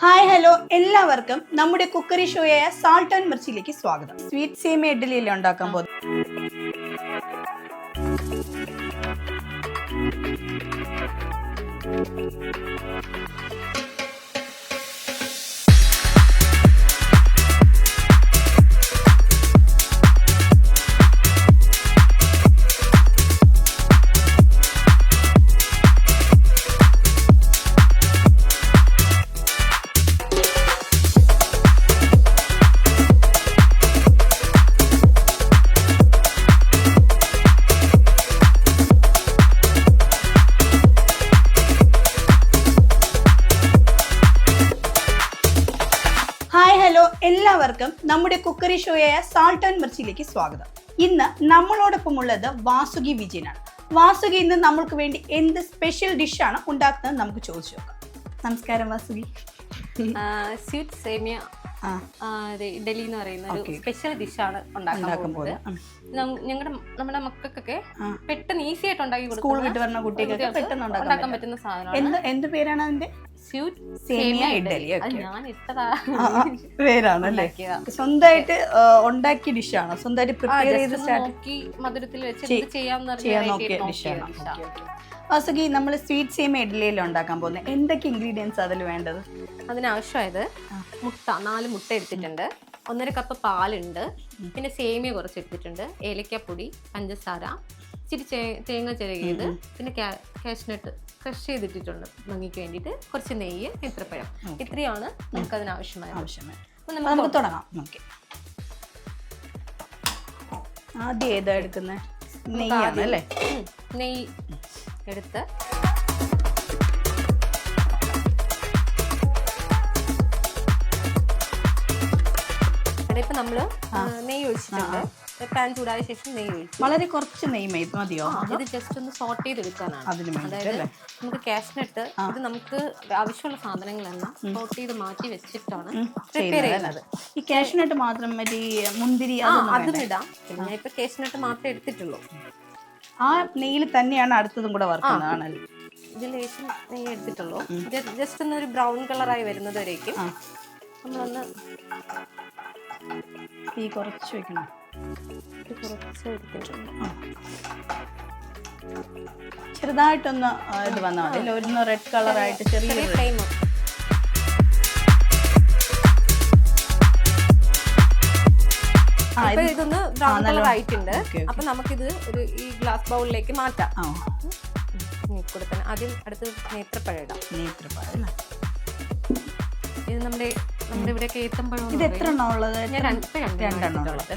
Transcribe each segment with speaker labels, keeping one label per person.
Speaker 1: Hi hello, എല്ലാവർക്കും നമ്മുടെ cookery ഷോയായ salt and മിർച്ചിയിലേക്ക് സ്വാഗതം. സ്വീറ്റ് സേമിയ ഇഡ്ഡലിയല്ലേ ഉണ്ടാക്കാൻ പോകുന്നത്. ഹായ് ഹലോ, എല്ലാവർക്കും നമ്മുടെ കുക്കറി ഷോയായ സാൾട്ട് ആൻഡ് മിർച്ചിയിലേക്ക് സ്വാഗതം. ഇന്ന് നമ്മളോടൊപ്പം ഉള്ളത് വാസുകി വിജയനാണ്. വാസുകി ഇന്ന് നമ്മൾക്ക് വേണ്ടി എന്ത് സ്പെഷ്യൽ ഡിഷാണ് ഉണ്ടാക്കുന്നത് നമുക്ക് ചോദിച്ചു നോക്കാം. നമസ്കാരം വാസുകി.
Speaker 2: സ്വീറ്റ് സേമിയ ഇഡലി എന്ന് പറയുന്ന ഒരു സ്പെഷ്യൽ ഡിഷാണ് ഉണ്ടാക്കാൻ പോകുന്നത്. നമ്മുടെ മക്കൾക്കൊക്കെ പെട്ടെന്ന് ഈസി ആയിട്ട് ഉണ്ടാക്കി കൊടുക്കും.
Speaker 1: സ്കൂൾ വിട്ട് വരുന്ന കുട്ടികൾക്ക് പെട്ടെന്ന് ഉണ്ടാക്കാൻ
Speaker 2: പറ്റുന്ന സാധനമാണ്.
Speaker 1: എന്ത് പേരാണ് അതിന്റെ?
Speaker 2: സ്വീറ്റ്
Speaker 1: സേമിയ ഇഡലി.
Speaker 2: ഞാൻ ഇട്ടതാ
Speaker 1: പേരാണല്ലേ? സ്വന്തമായിട്ട് ഉണ്ടാക്കിയ ഡിഷാണോ? സ്വന്തമായിട്ട് പ്രിപ്പയർ ചെയ്ത്
Speaker 2: നോക്കി മധുരത്തിൽ വെച്ച് ചെയ്യാൻ
Speaker 1: നോക്കിയ ഡിഷാണ്. വാസുകി, നമ്മൾ സ്വീറ്റ് സേമിയ ഇഡ്ഡലിയിൽ ഉണ്ടാക്കാൻ പോകുന്നത് എന്തൊക്കെ ഇൻഗ്രീഡിയൻസ് അതിൽ വേണ്ടത്?
Speaker 2: അതിനാവശ്യമായത് മുട്ട, 4 മുട്ട എടുത്തിട്ടുണ്ട്, 1.5 കപ്പ് പാലുണ്ട്, പിന്നെ സേമിയ കുറച്ച് എടുത്തിട്ടുണ്ട്, ഏലക്കാപ്പൊടി, പഞ്ചസാര, ഇച്ചിരി തേങ്ങ ചിരകിയത്, പിന്നെ കാഷ്നട്ട് ക്രഷ് ചെയ്തിട്ടിട്ടുണ്ട് ഭംഗിക്ക് വേണ്ടിയിട്ട്, കുറച്ച് നെയ്യ്, നേന്ത്രപ്പഴം. ഇത്രയാണ് നമുക്ക് അതിനാവശ്യമായ.
Speaker 1: നമുക്ക് തുടങ്ങാം. ആദ്യം ഏതാ എടുക്കുന്നത്? നെയ്യാണല്ലേ?
Speaker 2: നെയ്യ് എടുത്ത് ഇപ്പൊ നമ്മള് നെയ്യ് ഒഴിച്ചിട്ടുണ്ട്. പാൻ ചൂടായ ശേഷം നെയ്യ് ഒഴിച്ചു.
Speaker 1: വളരെ കുറച്ച് നെയ്യ് മതിയോ?
Speaker 2: ഇത് ജസ്റ്റ് ഒന്ന് സോട്ട് ചെയ്തെടുക്കാനാണ്. അതായത് നമുക്ക് കാഷ്നട്ട്, ഇത് നമുക്ക് ആവശ്യമുള്ള സാധനങ്ങളെല്ലാം സോട്ട് ചെയ്ത് മാറ്റി വെച്ചിട്ടാണ് പ്രിപ്പയർ ചെയ്യുന്നത്.
Speaker 1: ഈ കാഷ്നട്ട് മാത്രം മറ്റേ മുന്തിരി
Speaker 2: അതും ഇടാം. പിന്നെ ഞാൻ ഇപ്പൊ കാഷ്നട്ട് മാത്രമേ എടുത്തിട്ടുള്ളൂ.
Speaker 1: ആ നെയ്യിൽ തന്നെയാണ് അടുത്തതും കൂടെ വറുക്കുന്നതാണല്ലോ.
Speaker 2: ഇതിൽ ലേശം നെയ്യ് എടുത്തിട്ടുള്ളൂ. ജസ്റ്റ് ഒന്ന് ഒരു ബ്രൗൺ കളറായി വരുന്നത് വരേക്കും നമ്മളൊന്ന്
Speaker 1: തീ കുറച്ച് വെക്കണം.
Speaker 2: കുറച്ച് എടുത്തിട്ടുണ്ട്.
Speaker 1: ചെറുതായിട്ടൊന്ന് ഇത് വന്നാൽ മതി. ഒന്ന് റെഡ് കളറായിട്ട് ചെറിയ
Speaker 2: ഫ്ലെയിം. ഇതൊന്ന് ബ്രൗൺ കളർ ആയിട്ടുണ്ട്. അപ്പൊ നമുക്കിത് ഈ ഗ്ലാസ് ബൗളിലേക്ക് മാറ്റാം. കൂടെ തന്നെ ആദ്യം അടുത്ത് നേന്ത്രപ്പഴം ഇടാം.
Speaker 1: നേന്ത്രപ്പഴം
Speaker 2: ഇത് നമ്മുടെ ഇവിടെയൊക്കെ ഏത്തമ്പഴം.
Speaker 1: ഇത് എത്ര എണ്ണം ഉള്ളത്?
Speaker 2: ഞാൻ രണ്ടെണ്ണം
Speaker 1: ഉള്ളത്.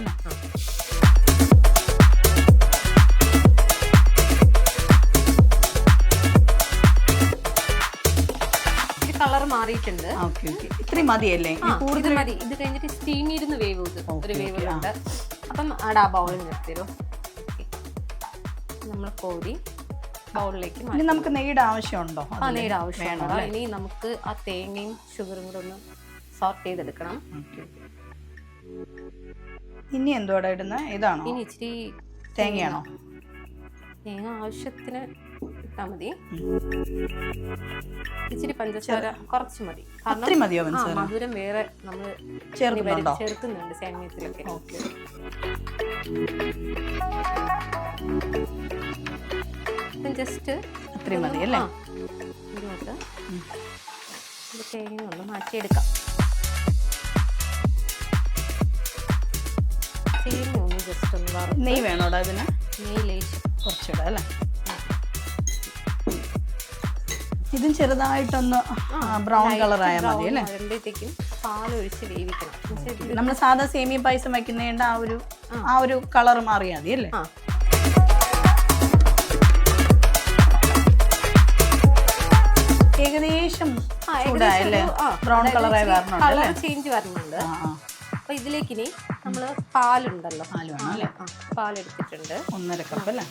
Speaker 2: കളർ മാറിയിട്ടുണ്ട്.
Speaker 1: ഇത്രയും മതിയല്ലേ?
Speaker 2: കൂടുതൽ മതി. ഇത് കഴിഞ്ഞിട്ട് സ്റ്റീമിരുന്ന് വേവ് ഒരു വേവുണ്ട്. അപ്പം ആടാ ബൗളിൽ നിർത്തിരും. നമ്മൾ കോരി ബൗളിലേക്ക്
Speaker 1: ഇനി നമുക്ക് നെയ്യുടെ ആവശ്യമുണ്ടോ?
Speaker 2: നെയ്യുടെ ആവശ്യമുണ്ടോ? ഇനി നമുക്ക് ആ തേങ്ങയും ഷുഗറും കൂടെ ഒന്ന് സോർട്ട് ചെയ്തെടുക്കണം.
Speaker 1: ഇനി എന്തോടെ ഇടുന്നത്? ഇതാണോ?
Speaker 2: ഇനി ഇച്ചിരി
Speaker 1: തേങ്ങയാണോ?
Speaker 2: തേങ്ങ ആവശ്യത്തിന് ഇട്ടാൽ മതി. ഇച്ചിരി പഞ്ചസാര കുറച്ച് മതി. മധുരം വേറെ നമ്മൾ ചേർക്കുന്നുണ്ട് സേമിയത്തിലൊക്കെ. ജസ്റ്റ്
Speaker 1: അത്രയും മതി അല്ലേ?
Speaker 2: ഇങ്ങോട്ട് തേങ്ങ ഒന്ന് മാറ്റിയെടുക്കാം. സേമിയ ഒന്ന് ജസ്റ്റ് ഒന്ന്
Speaker 1: നെയ്യ് വേണോടാ അതിന്?
Speaker 2: നെയ്യ് ലേശം
Speaker 1: കുറച്ചിടാം അല്ലേ? ഇതും ചെറുതായിട്ടൊന്ന് ബ്രൗൺ കളർ ആയാൽ മതി അല്ലേ?
Speaker 2: വരുമ്പോഴത്തേക്കും പാലൊഴിച്ച് വേവിക്കണം.
Speaker 1: നമ്മൾ സാധാ സേമിയ പായസം വയ്ക്കുന്നതിന്റെ ആ ഒരു കളർ മാറിയാൽ മതി അല്ലേ? ഏകദേശം ബ്രൗൺ കളറായി
Speaker 2: കളർ ചേഞ്ച് വരുന്നുണ്ട്. അപ്പൊ ഇതിലേക്ക് ഇനി നമ്മള് പാലുണ്ടല്ലോ, പാലെടുത്തിട്ടുണ്ട്
Speaker 1: 1.5 കപ്പ് അല്ലേ?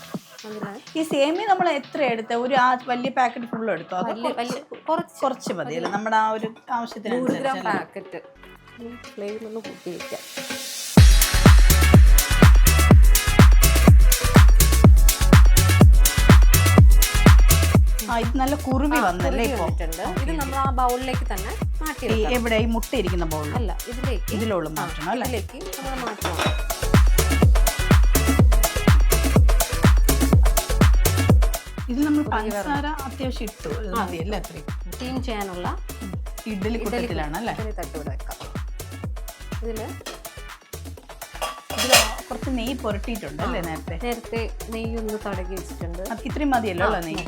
Speaker 1: ഈ സേമിയ നമ്മൾ എത്ര എടുത്ത? ഒരു വലിയ പാക്കറ്റ് ഫുൾ എടുത്തോ? കുറച്ച് മതിയല്ലേ നമ്മുടെ ആ ഒരു ആവശ്യത്തിന്?
Speaker 2: 100 ഗ്രാം പാക്കറ്റ്. ഫ്ലെയിം ഒന്ന് കൂട്ടി വെക്കാം.
Speaker 1: നല്ല കുറുവി വന്നല്ലേ ഇപ്പൊ?
Speaker 2: ഇത് നമ്മൾ ആ ബൗളിലേക്ക് തന്നെ മാറ്റി
Speaker 1: എവിടെ ഈ മുട്ട ഇരിക്കുന്ന ബൗളിൽ
Speaker 2: അല്ല,
Speaker 1: ഇതിലുള്ള മാറ്റണം അല്ലേ?
Speaker 2: ഇതിലേക്ക് നമ്മൾ മാറ്റണം.
Speaker 1: ഇതിൽ നമ്മൾ പഞ്ചസാര അത്യാവശ്യം ഇട്ടു മതിയല്ലേ? അത്രയും
Speaker 2: സ്റ്റീം ചെയ്യാനുള്ള
Speaker 1: ഇഡ്ഡലി കുട്ടത്തിലാണ് അല്ലേ?
Speaker 2: തട്ടിവിടെ വെക്കാം. ഇതില്
Speaker 1: കുറച്ച് നെയ്യ് പുരട്ടിയിട്ടുണ്ട് അല്ലേ?
Speaker 2: നേരത്തെ നെയ്യ് ഒന്ന് തടകി വെച്ചിട്ടുണ്ട്.
Speaker 1: ഇത്രയും മതിയല്ലോ നെയ്യ്.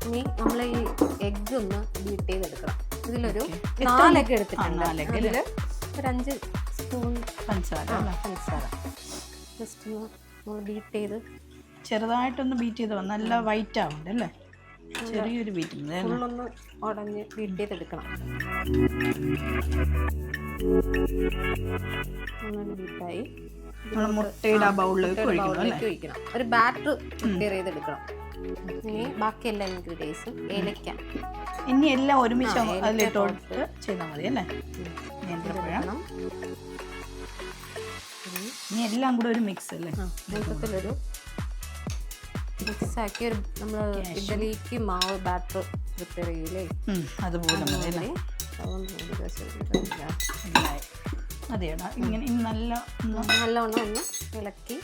Speaker 2: ഇനി നമ്മൾ ഈ എഗ്ഗ് ഒന്ന് ബീറ്റ് ചെയ്തെടുക്കണം. ഇതിലൊരു 4 എഗ്ഗ് എടുത്തിട്ടുണ്ട്. അതില് ഒരു 5 സ്പൂൺ പഞ്ചസാര ജസ്റ്റ് ഒന്ന് നമ്മൾ ബീറ്റ് ചെയ്ത്
Speaker 1: ചെറുതായിട്ടൊന്ന് ബീറ്റ് ചെയ്ത് നല്ല വൈറ്റ് ആവുന്നുണ്ട് അല്ലേ? ചെറിയൊരു ബീറ്റ്
Speaker 2: ഫുള്ളൊന്ന് ഉടഞ്ഞ് ബീറ്റ് ചെയ്തെടുക്കണം. ബീറ്റായി
Speaker 1: മുട്ടയുടെ ആ ബൗളിലേക്ക്
Speaker 2: ഒഴിക്കണം. ഒരു ബാറ്റർ പ്രിപ്പയർ ചെയ്തെടുക്കണം. ഇനി ബാക്കി എല്ലാ ഇൻഗ്രീഡിയൻസും ഏലക്ക
Speaker 1: ഇനി എല്ലാം ഒരുമിച്ച് അതിലിട്ടോട്ട് ചെയ്താൽ മതി അല്ലേ? ഇനി എല്ലാം കൂടെ ഒരു മിക്സ് അല്ലേ?
Speaker 2: മൊത്തത്തിലൊരു മിക്സാക്കി ഒരു നമ്മൾ ഇഡ്ഡലിക്ക് മാവ് ബാറ്റർ പ്രിപ്പയർ ചെയ്യൂലേ
Speaker 1: അതുപോലെ അതെയാ. ഇങ്ങനെ
Speaker 2: നല്ലവണ്ണം ഒന്ന് ഇളക്കി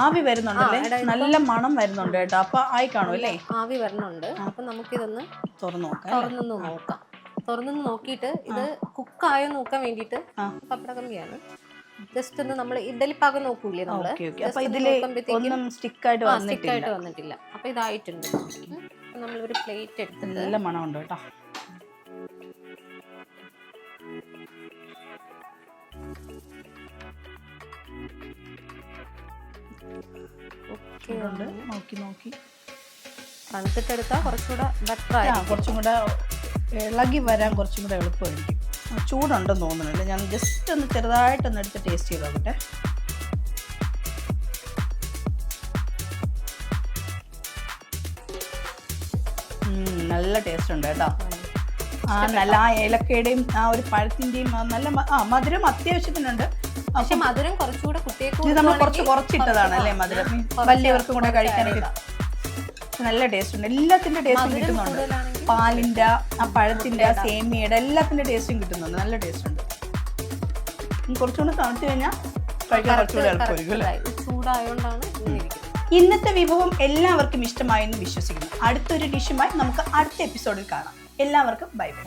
Speaker 1: ആവി വരുന്നുണ്ടല്ലേ? നല്ല മണം വരുന്നുണ്ട് കേട്ടോ. അപ്പൊ ആയി കാണും അല്ലേ?
Speaker 2: ആവി വരണുണ്ട്. അപ്പൊ നമുക്കിതൊന്ന്
Speaker 1: തുറന്നു നോക്കാം.
Speaker 2: തുറന്നു നോക്കിയിട്ട് ഇത് കുക്കായോ നോക്കാൻ വേണ്ടിട്ട് പപ്പടക്കമ്പിയാണ്. ജസ്റ്റ് ഒന്ന് നമ്മൾ ഇഡ്ഡലി പാകം നോക്കൂലേ നമ്മള്? സ്റ്റിക്കായിട്ട് വന്നിട്ടില്ല. അപ്പൊ ഇതായിട്ടുണ്ട്. നമ്മളൊരു പ്ലേറ്റ് എടുത്ത്
Speaker 1: നല്ല മണമുണ്ട് കേട്ടോ. നോക്കി
Speaker 2: തണുത്തിട്ടെടുത്താൽ കുറച്ചുകൂടെ ബെറ്റർ ആയി.
Speaker 1: കുറച്ചും കൂടെ ഇളകി വരാൻ കുറച്ചും കൂടെ എളുപ്പമായിരിക്കും. ചൂടുണ്ടെന്ന് തോന്നുന്നില്ല. ഞാൻ ജസ്റ്റ് ഒന്ന് ചെറുതായിട്ടൊന്ന് എടുത്ത് ടേസ്റ്റ് ചെയ്ത് നോക്കട്ടെ. നല്ല ടേസ്റ്റ് ഉണ്ട് കേട്ടോ. നല്ല ആ ഏലക്കയുടെയും ആ ഒരു പഴത്തിന്റെയും നല്ല മധുരം അത്യാവശ്യത്തിനുണ്ട്.
Speaker 2: പക്ഷെ മധുരം കുറച്ചുകൂടെ കുട്ടികൾക്ക്
Speaker 1: നമ്മൾ കുറച്ചിട്ടതാണ് അല്ലേ മധുരം? വലിയവർക്കും കൂടെ കഴിക്കാനൊക്കെ നല്ല ടേസ്റ്റ് ഉണ്ട്. എല്ലാത്തിന്റെ ടേസ്റ്റും കിട്ടുന്നുണ്ട്. പാലിന്റെ ആ പഴത്തിന്റെ സേമിയയുടെ എല്ലാത്തിന്റെ ടേസ്റ്റും കിട്ടുന്നുണ്ട്. നല്ല ടേസ്റ്റ് ഉണ്ട്. കുറച്ചുകൂടെ തണുത്ത് കഴിഞ്ഞാൽ കഴിക്കാൻ കുറച്ചുകൂടെ എളുപ്പമായിരിക്കും അല്ലേ?
Speaker 2: ചൂടായോണ്ടാണ്.
Speaker 1: ഇന്നത്തെ വിഭവം എല്ലാവർക്കും ഇഷ്ടമായെന്ന് വിശ്വസിക്കുന്നു. അടുത്തൊരു ഡിഷുമായി നമുക്ക് അടുത്ത എപ്പിസോഡിൽ കാണാം. എല്ലാവർക്കും ബൈ ബൈ.